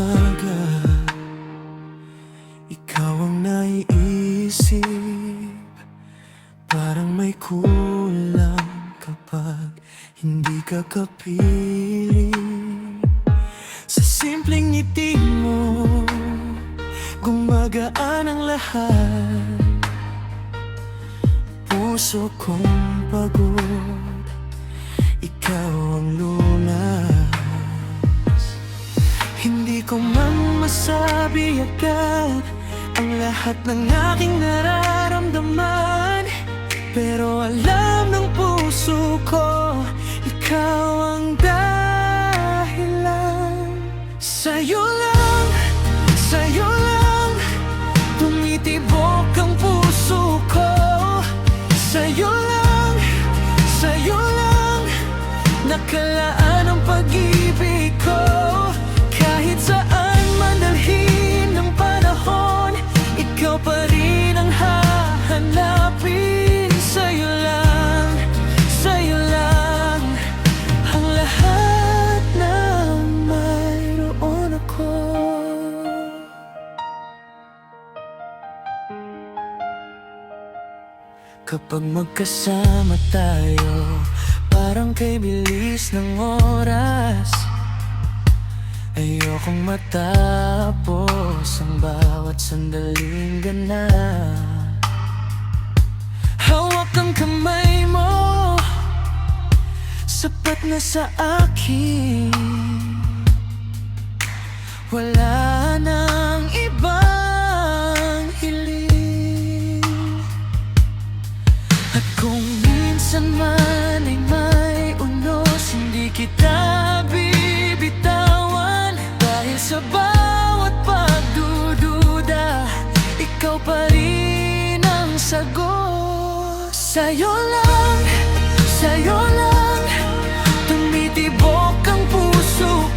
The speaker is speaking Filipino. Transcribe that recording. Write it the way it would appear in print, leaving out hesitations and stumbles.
umaga, ikaw ang naiisip. Parang may kulang kapag hindi ka kapiling. Sa simpleng ngiti mo, gumagaan ang lahat. Puso kong pagod, ikaw ang lunas. Hindi ko man masabi agad ang lahat ng aking nararamdaman, pero alam ng puso ko, ikaw ang dahilan. Sa'yo lang tumitibok ang puso ko. Sa'yo lang nakalaan ang pag-ibig ko. Kahit saan man dalhin ng panahon, ikaw pa rin ang hahanapin. Sa'yo lang ang lahat na mayroon ako. Kapag magkasama tayo, parang kay bilis ng oras. Ayokong matapos ang bawat sandaling ganap. Hawak ang kamay mo, sapat na sa akin. Wala nang ibang hiling. At kung minsan man ay may unos, hindi kita bibitawan. Dahil sa bawat pagdududa, ikaw pa rin ang sagot. Sa'yo lang tumitibok ang puso